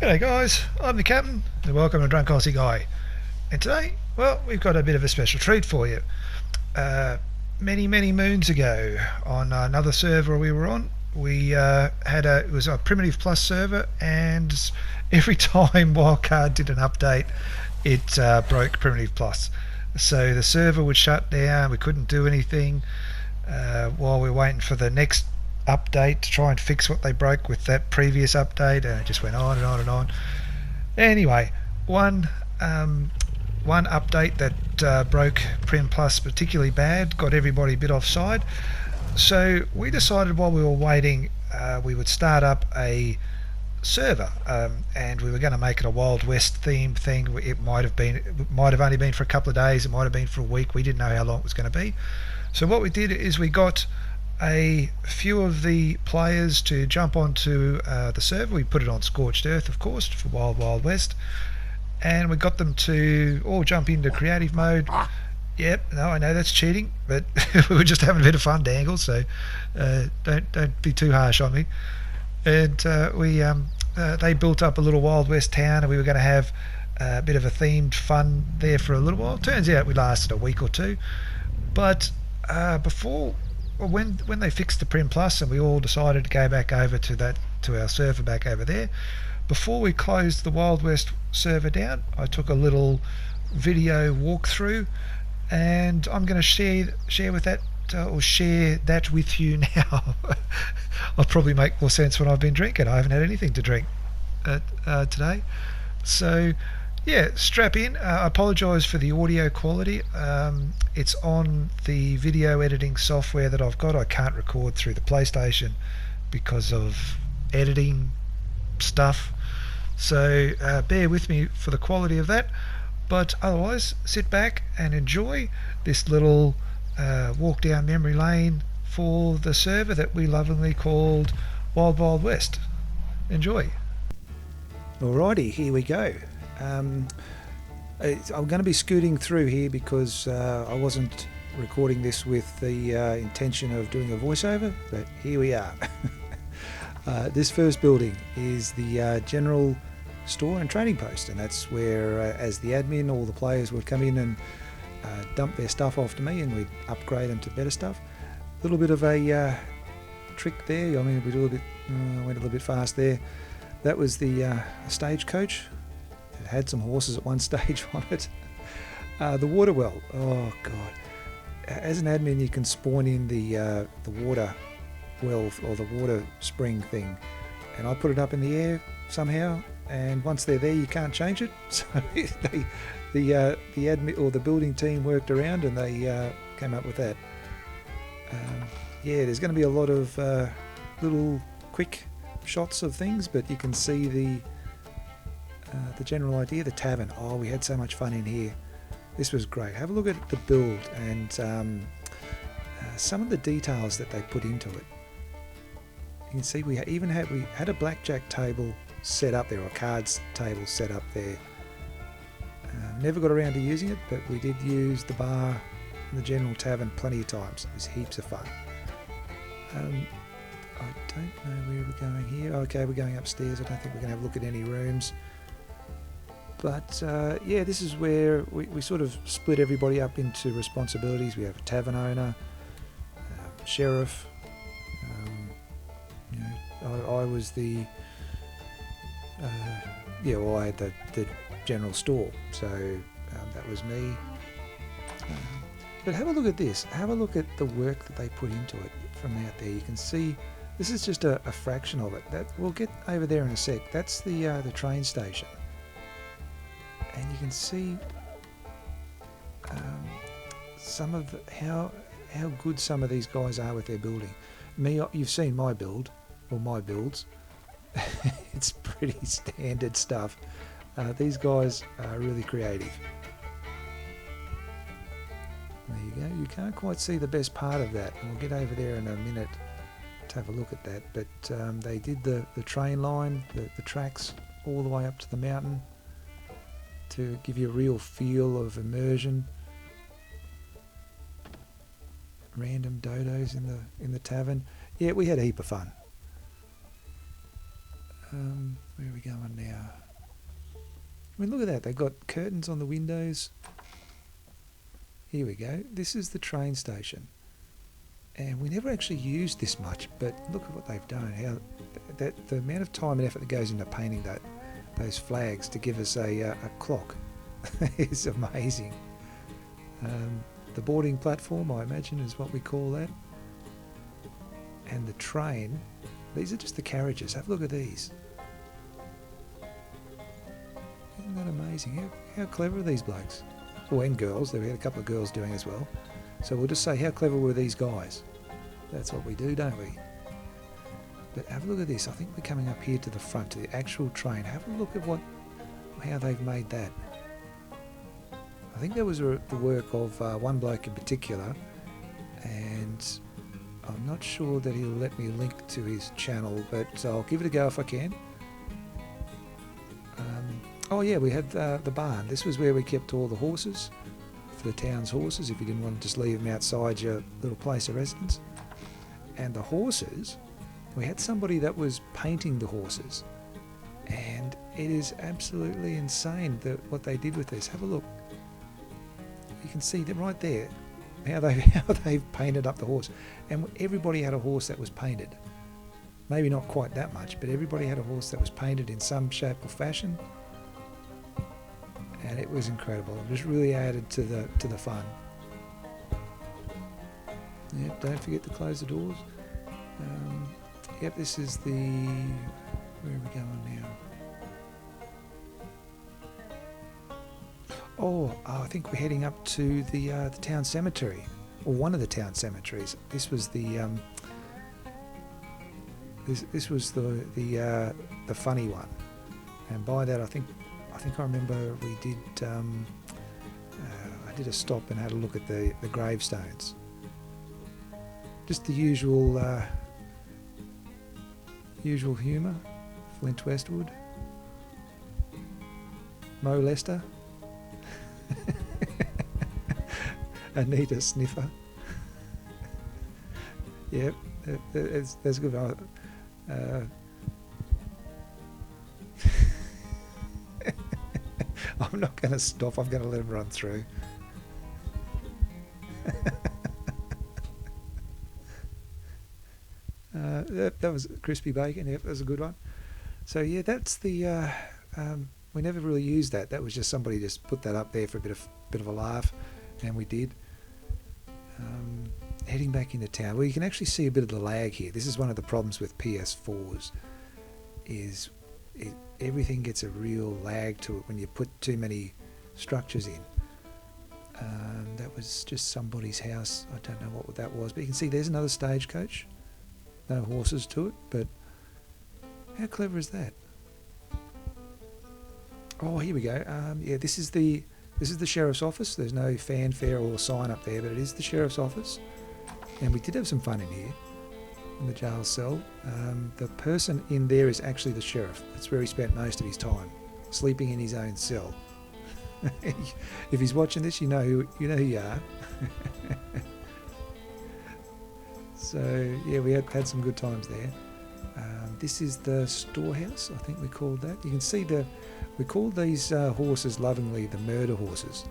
G'day guys, I'm the captain and welcome to Drunk Aussie Guy. And today, well, we've got a bit of a special treat for you. Uh, many moons ago, on another server we were on, we it was a Primitive Plus server, and every time Wildcard did an update, it broke Primitive Plus. So the server would shut down, we couldn't do anything while we were waiting for the next update to try and fix what they broke with that previous update, and it just went on and on and on. Anyway, one update that broke Prim Plus particularly bad, got everybody a bit offside. So we decided while we were waiting, we would start up a server, and we were going to make it a Wild West themed thing. It might have only been for a couple of days, it might have been for a week. We didn't know how long it was going to be. So what we did is we got a few of the players to jump onto the server. We put it on Scorched Earth, of course, for Wild West, and we got them to all jump into creative mode. Yep, no, I know that's cheating, but we were just having a bit of fun, Dangle. So don't be too harsh on me. And they built up a little Wild West town, and we were going to have a bit of a themed fun there for a little while. Turns out we lasted a week or two, but when they fixed the Prim Plus and we all decided to go back over to our server back over there, before we closed the Wild West server down, I took a little video walkthrough, and I'm going to share that with you now. I'll probably make more sense when I've been drinking. I haven't had anything to drink today, so yeah, strap in. I apologise for the audio quality. It's on the video editing software that I've got. I can't record through the PlayStation because of editing stuff. So bear with me for the quality of that. But otherwise, sit back and enjoy this little walk down memory lane for the server that we lovingly called Wild West. Enjoy. Alrighty, here we go. I'm going to be scooting through here because I wasn't recording this with the intention of doing a voiceover, but here we are. This first building is the general store and trading post, and that's where, as the admin, all the players would come in and dump their stuff off to me, and we'd upgrade them to better stuff. A little bit of a trick there. I mean, we went a little bit fast there. That was the stagecoach. It had some horses at one stage on it. The water well. Oh god! As an admin, you can spawn in the water well or the water spring thing, and I put it up in the air somehow. And once they're there, you can't change it. So the admin or the building team worked around, and they came up with that. Yeah, there's going to be a lot of little quick shots of things, but you can see the general idea. The tavern. Oh, we had so much fun in here. This was great. Have a look at the build and some of the details that they put into it. You can see we had a blackjack table set up there, or a cards table set up there. Never got around to using it, but we did use the bar and the general tavern plenty of times. It was heaps of fun. I don't know where we're going here. Okay, we're going upstairs. I don't think we're going to have a look at any rooms. But yeah, this is where we sort of split everybody up into responsibilities. We have a tavern owner, sheriff. I was the I had the general store, so that was me. But have a look at this. Have a look at the work that they put into it from out there. You can see this is just a fraction of it. That we'll get over there in a sec. That's the train station. And you can see some of how good some of these guys are with their building. You've seen my build, or my builds. It's pretty standard stuff. These guys are really creative. There you go. You can't quite see the best part of that, and we'll get over there in a minute to have a look at that. But they did the train line, the tracks all the way up to the mountain, to give you a real feel of immersion. Random dodos in the tavern. Yeah, we had a heap of fun. Where are we going now? I mean, look at that. They've got curtains on the windows. Here we go. This is the train station. And we never actually used this much, but look at what they've done. How the amount of time and effort that goes into painting those flags to give us a clock is amazing. The boarding platform, I imagine, is what we call that. And the train, these are just the carriages. Have a look at these. Isn't that amazing? How clever are these blokes? Oh, and girls. We had a couple of girls doing as well. So we'll just say, how clever were these guys? That's what we do, don't we? But have a look at this. I think we're coming up here to the front, to the actual train. Have a look at how they've made that. I think that was the work of one bloke in particular, and I'm not sure that he'll let me link to his channel, but I'll give it a go if I can. Oh yeah, we had the barn. This was where we kept all the horses, for the town's horses, if you didn't want to just leave them outside your little place of residence. And the horses, we had somebody that was painting the horses, and it is absolutely insane what they did with this. Have a look. You can see that right there, how they've painted up the horse. And everybody had a horse that was painted. Maybe not quite that much, but everybody had a horse that was painted in some shape or fashion. And it was incredible. It just really added to the fun. Yep, don't forget to close the doors. Yep, this is the... Where are we going now? Oh, I think we're heading up to the town cemetery, or one of the town cemeteries. This was the this was the funny one, and by that I think I remember we did. I did a stop and had a look at the gravestones. Just the usual humour. Flint Westwood, Mo Lester, Anita Sniffer. Yep, that's good. I'm not going to stop. I'm going to let him run through. That was crispy bacon. Yep, that was a good one. So yeah, that's the. We never really used that. That was just somebody just put that up there for a bit of a laugh, and we did. Heading back into town, well, you can actually see a bit of the lag here. This is one of the problems with PS4s, is everything gets a real lag to it when you put too many structures in. That was just somebody's house. I don't know what that was, but you can see there's another stagecoach. No horses to it, but how clever is that? Oh, here we go. Yeah, this is the sheriff's office. There's no fanfare or sign up there, but it is the sheriff's office. And we did have some fun in here, in the jail cell. The person in there is actually the sheriff. That's where he spent most of his time, sleeping in his own cell. If he's watching this, you know who you are. So yeah, we had some good times there. This is the storehouse, I think we called that. You can see we called these horses lovingly the murder horses,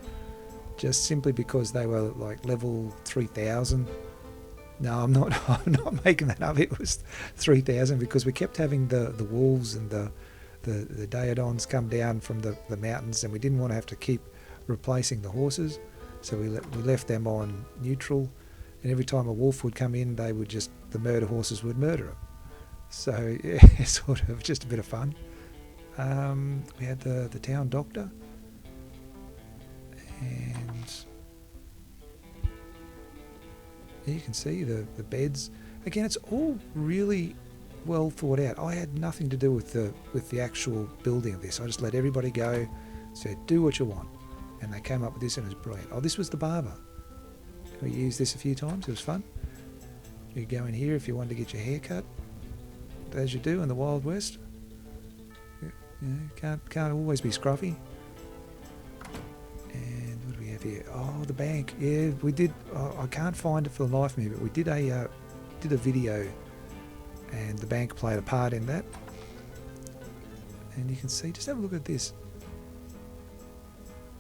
just simply because they were like level 3000. No, I'm not making that up. It was 3000 because we kept having the wolves and the Daedons come down from the mountains, and we didn't want to have to keep replacing the horses, so we left them on neutral. And every time a wolf would come in, the murder horses would murder them. So yeah, sort of just a bit of fun. We had the town doctor, and you can see the beds. Again, it's all really well thought out. I had nothing to do with the actual building of this. I just let everybody go, said do what you want, and they came up with this, and it was brilliant. Oh, this was the barber. We used this a few times. It was fun. You could go in here if you wanted to get your hair cut, as you do in the Wild West. You know, can't always be scruffy. And what do we have here? Oh, the bank. Yeah, we did. I can't find it for the life of me, but we did a video, and the bank played a part in that. And you can see, just have a look at this.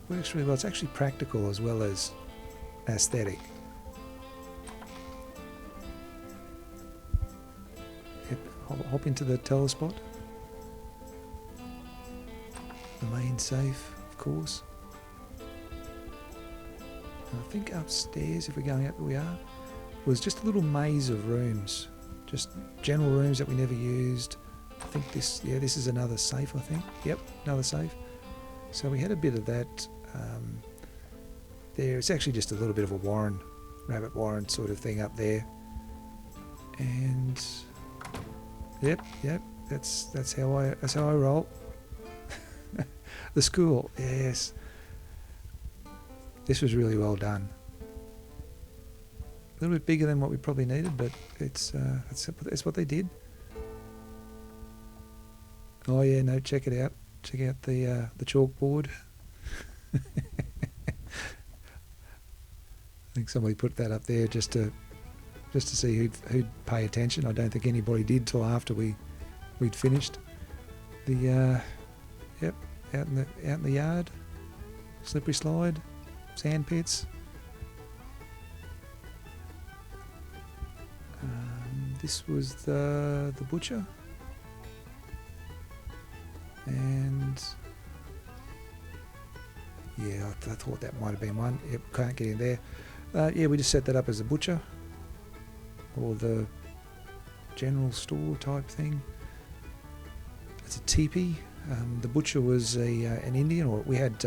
Works really well. It's actually practical as well as aesthetic. Yep, hop into the telespot. The main safe, of course. And I think upstairs, if we're going up where we are, was just a little maze of rooms. Just general rooms that we never used. I think this is another safe, I think. Yep, another safe. So we had a bit of that there. It's actually just a little bit of a warren, rabbit warren sort of thing up there. And yep, that's how I roll. The school, yes. This was really well done. A little bit bigger than what we probably needed, but it's what they did. Oh yeah, no, check it out. Check out the chalkboard. I think somebody put that up there just to see who'd pay attention. I don't think anybody did till after we'd finished. The yep, out in the yard, slippery slide, sand pits. This was the butcher, and yeah, I thought that might have been one. Yep, can't get in there. Yeah, we just set that up as a butcher or the general store type thing. It's a teepee. The butcher was an Indian, or we had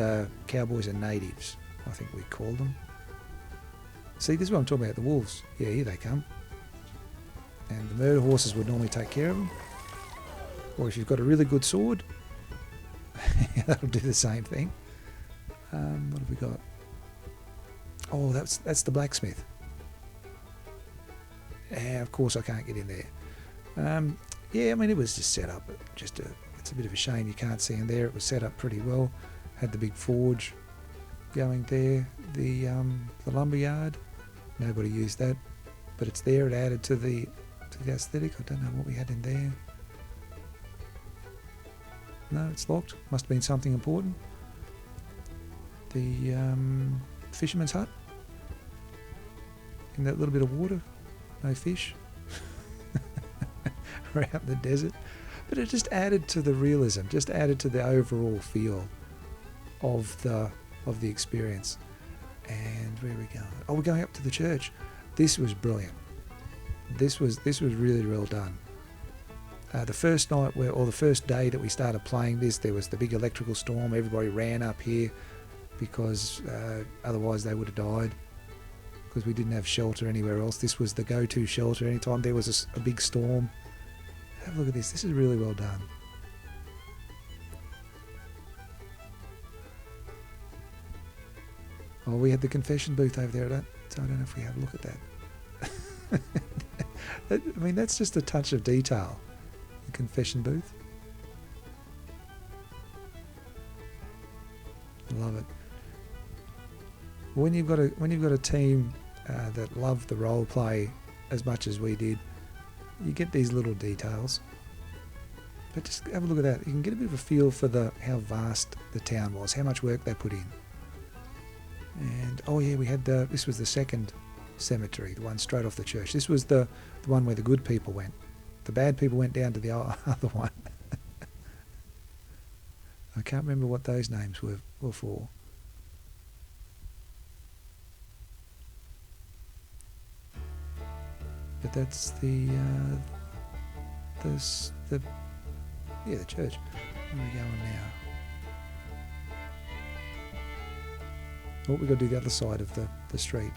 cowboys and natives, I think we called them. See, this is what I'm talking about, the wolves. Yeah, here they come. And the murder horses would normally take care of them. Or if you've got a really good sword, that'll do the same thing. What have we got? Oh, that's the blacksmith. Yeah, of course I can't get in there. Yeah, I mean, it was just set up. It's a bit of a shame you can't see in there. It was set up pretty well. Had the big forge going there. The lumber yard. Nobody used that, but it's there. It added to the aesthetic. I don't know what we had in there. No, it's locked. Must have been something important. The fisherman's hut in that little bit of water. No fish. We're out in the desert. But it just added to the realism, just added to the overall feel of the experience. And where are we going? Oh, we're going up to the church. This was brilliant. This was really well done. The first night the first day that we started playing this, there was the big electrical storm. Everybody ran up here because otherwise they would have died, because we didn't have shelter anywhere else. This was the go-to shelter anytime there was a big storm. Have a look at this. This is really well done. Oh, we had the confession booth over there. I don't know if we have a look at that. I mean, that's just a touch of detail. The confession booth. I love it. When you've got a team that love the role play as much as we did, you get these little details. But just have a look at that. You can get a bit of a feel for how vast the town was, how much work they put in. And oh yeah, we had this was the second cemetery, the one straight off the church. This was the one where the good people went. The bad people went down to the other one. I can't remember what those names were for. But that's the church. Where are we going now? Oh, we've got to do the other side of the street.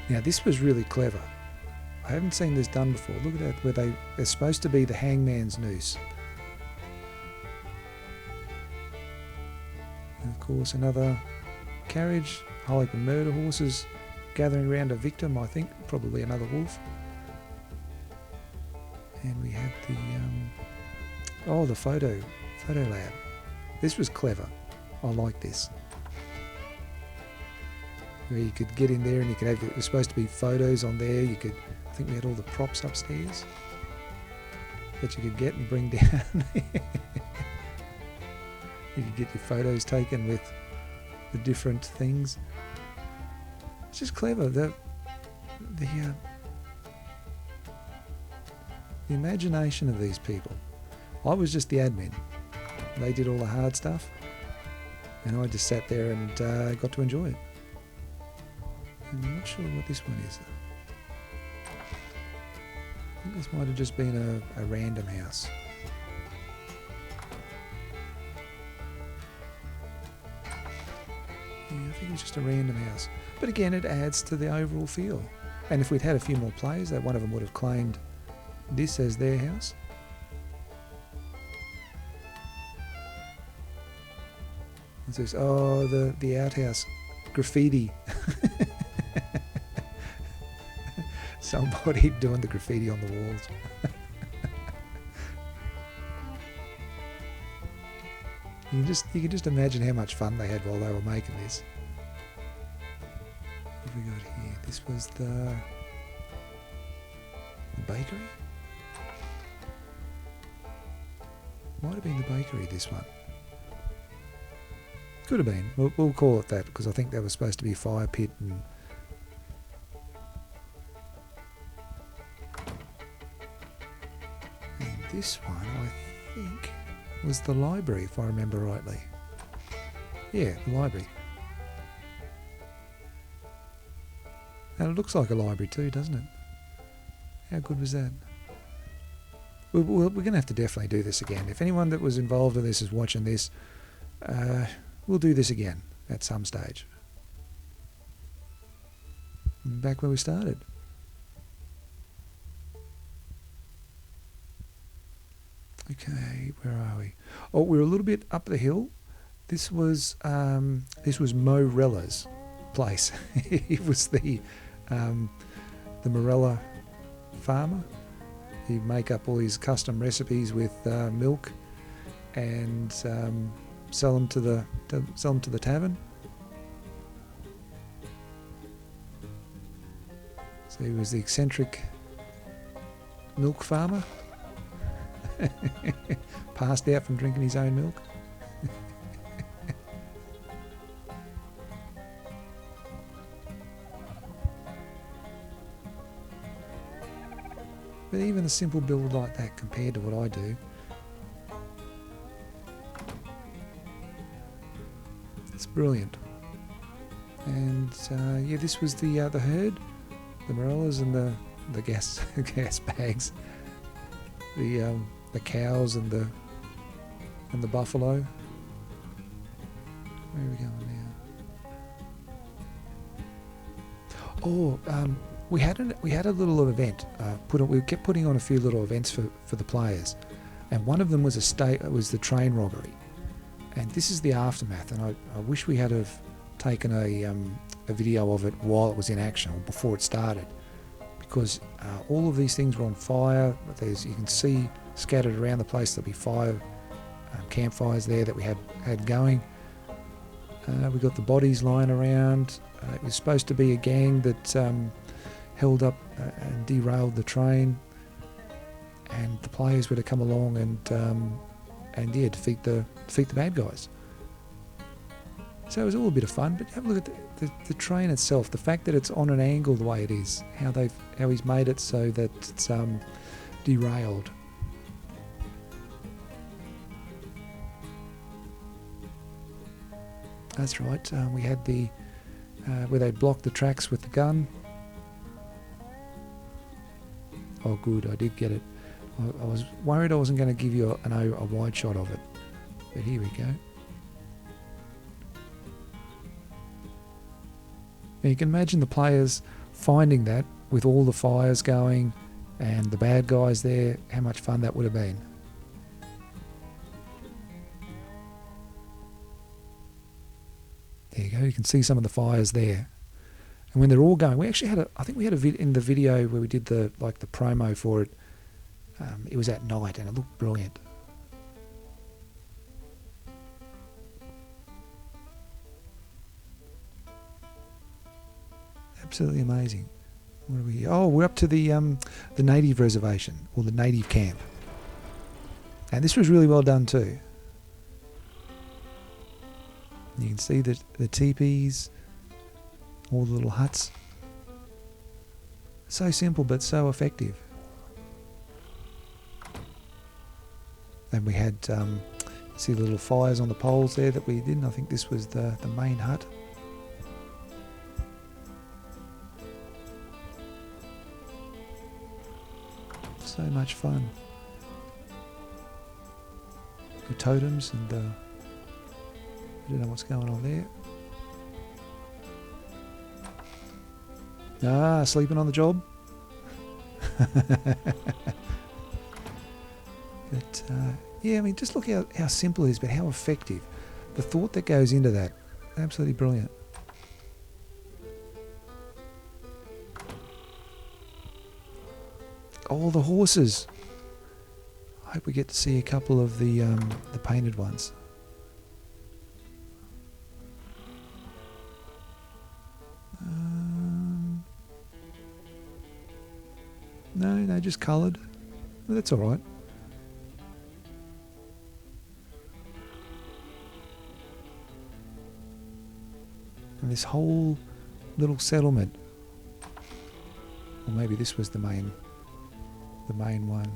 Now this was really clever. I haven't seen this done before. Look at that, where they're supposed to be the hangman's noose. And of course another carriage, whole heap of murder horses gathering around a victim, I think, probably another wolf. And we had the photo lab. This was clever. I like this. Where you could get in there and you could have, it was supposed to be photos on there. I think we had all the props upstairs that you could get and bring down. You could get your photos taken with the different things. It's just clever. The imagination of these people. I was just the admin. They did all the hard stuff, and I just sat there and got to enjoy it. And I'm not sure what this one is. I think this might have just been a random house. Yeah, I think it's just a random house. But again, it adds to the overall feel. And if we'd had a few more players, that one of them would have claimed this as their house. It says, oh, the outhouse graffiti. Somebody doing the graffiti on the walls. You can just imagine how much fun they had while they were making this. What have we got here? This was the bakery? Might have been the bakery, this one. Could have been. We'll call it that, because I think that was supposed to be a fire pit. And this one, I think, was the library, if I remember rightly. Yeah, the library. And it looks like a library too, doesn't it? How good was that? We're going to have to definitely do this again. If anyone that was involved in this is watching this, we'll do this again at some stage. Back where we started. Okay, where are we? Oh, we're a little bit up the hill. This was Morella's place. It was the Morella farmer. He'd make up all his custom recipes with milk and sell them to the tavern. So he was the eccentric milk farmer. Passed out from drinking his own milk. But even a simple build like that compared to what I do, it's brilliant. And yeah, this was the herd, the Morellas and the gas bags, the cows and the buffalo. Where are we going now? Oh, we had a little event. We kept putting on a few little events for the players, and one of them was was the train robbery. And this is the aftermath. And I wish we had have taken a video of it while it was in action or before it started, because all of these things were on fire. You can see scattered around the place there'll be fire campfires there that we had going. We got the bodies lying around. It was supposed to be a gang that held up and derailed the train, and the players were to come along and defeat the bad guys. So it was all a bit of fun. But have a look at the train itself. The fact that it's on an angle the way it is, how he's made it so that it's derailed. That's right. We had the where they blocked the tracks with the gun. Oh, good, I did get it. I was worried I wasn't going to give you a wide shot of it, but here we go. Now you can imagine the players finding that with all the fires going and the bad guys there, how much fun that would have been. There you go, you can see some of the fires there. And when they're all going, we actually had I think we had in the video where we did the promo for it, it was at night and it looked brilliant. Absolutely amazing. What are we? Oh, we're up to the native reservation, or the native camp. And this was really well done too. You can see the teepees, all the little huts. So simple but so effective. And we had, see the little fires on the poles there that we did. I think this was the main hut. So much fun. The totems and I don't know what's going on there. Ah, sleeping on the job. But yeah, I mean, just look how simple it is, but how effective. The thought that goes into that, absolutely brilliant. Oh, the horses. I hope we get to see a couple of the painted ones. No, just coloured. Well, that's all right. And this whole little settlement, or maybe this was the main one.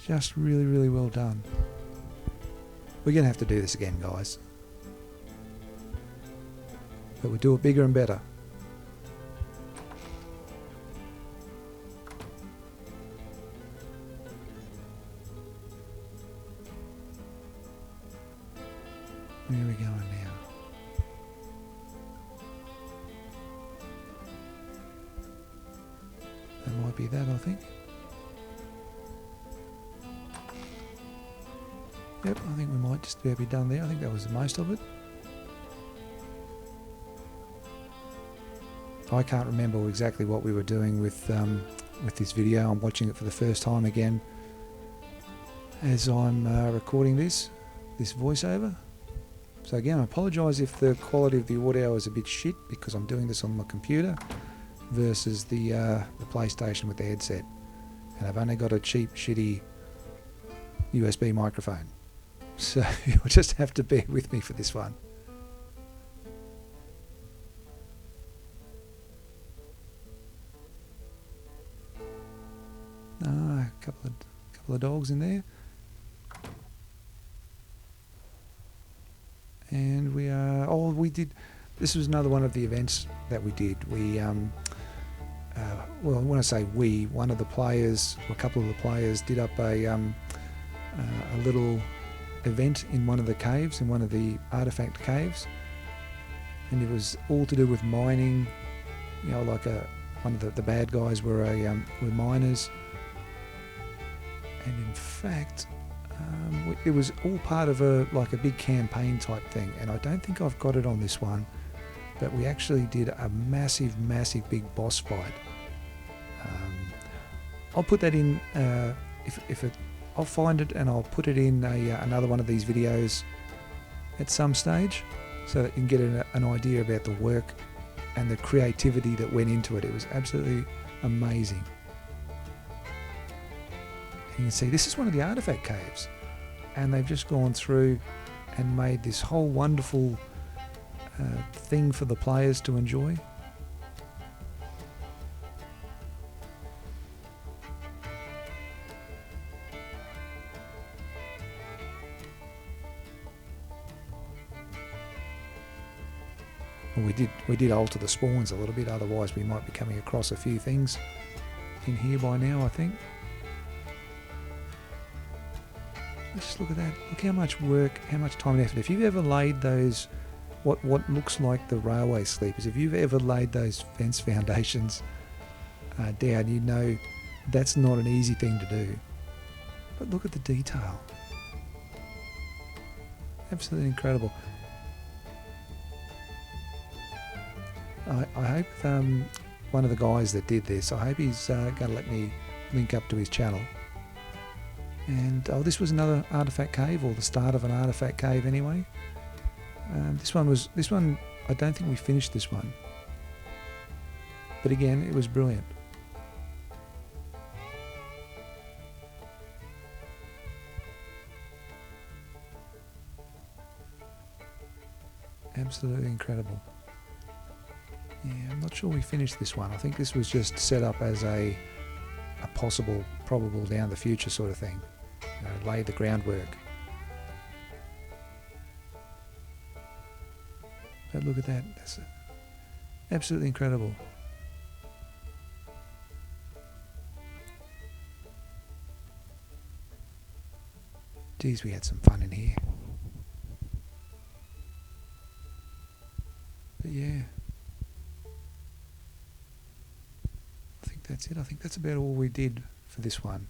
Just really, really well done. We're going to have to do this again, guys. But we'll do it bigger and better. Where are we going now? That might be that, I think. Yep, I think we might just about be done there. I think that was most of it. I can't remember exactly what we were doing with this video. I'm watching it for the first time again as I'm recording this voiceover. So again, I apologise if the quality of the audio is a bit shit because I'm doing this on my computer versus the PlayStation with the headset. And I've only got a cheap, shitty USB microphone. So you'll just have to bear with me for this one. A couple of dogs in there. And we are, we did, this was another one of the events that we did. We, well, when I say we, one of the players, or a couple of the players did up a little event in one of the caves, in one of the artifact caves. And it was all to do with mining, you know, like one of the bad guys were miners. And in fact, it was all part of a big campaign type thing, and I don't think I've got it on this one, but we actually did a massive big boss fight. I'll put that in I'll find it and I'll put it in another one of these videos at some stage, so that you can get an idea about the work and the creativity that went into it. It was absolutely amazing. You can see this is one of the artifact caves, and they've just gone through and made this whole wonderful thing for the players to enjoy. Well, we did alter the spawns a little bit, otherwise we might be coming across a few things in here by now, I think. Let's just look at that. Look how much work, how much time and effort. If you've ever laid those, what looks like the railway sleepers, if you've ever laid those fence foundations down, you know that's not an easy thing to do. But look at the detail. Absolutely incredible. I hope one of the guys that did this, I hope he's going to let me link up to his channel. And this was another artifact cave, or the start of an artifact cave anyway. This one I don't think we finished this one. But again, it was brilliant. Absolutely incredible. Yeah, I'm not sure we finished this one. I think this was just set up as a possible, probable down the future sort of thing. Lay the groundwork. But look at that. That's absolutely incredible. Geez, we had some fun in here. But yeah, I think that's it. I think that's about all we did for this one.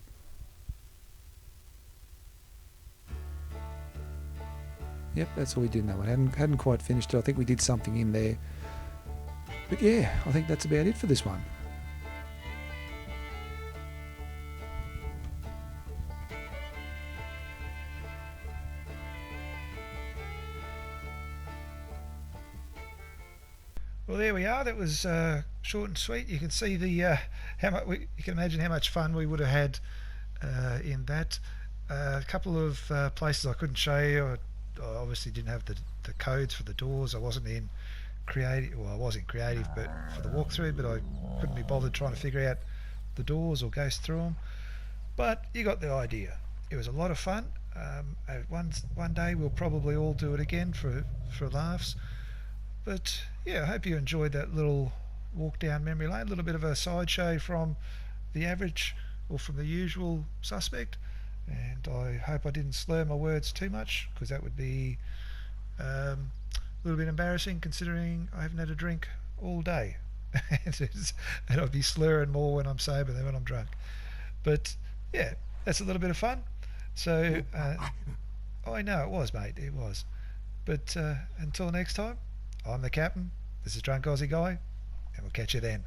Yep, that's all we did in that one. Hadn't quite finished it. I think we did something in there. But yeah, I think that's about it for this one. Well, there we are. That was short and sweet. You can see the how much you can imagine how much fun we would have had in that. A couple of places I couldn't show you. I obviously didn't have the codes for the doors. I wasn't in creative. Well, I was in creative, but for the walkthrough. But I couldn't be bothered trying to figure out the doors or go through them. But you got the idea. It was a lot of fun. One day we'll probably all do it again for laughs. But yeah, I hope you enjoyed that little walk down memory lane. A little bit of a sideshow from the average or from the usual suspect. And I hope I didn't slur my words too much, because that would be a little bit embarrassing considering I haven't had a drink all day. And I'd be slurring more when I'm sober than when I'm drunk. But yeah, that's a little bit of fun. So I know it was, mate, it was. But until next time, I'm the captain, this is Drunk Aussie Guy, and we'll catch you then.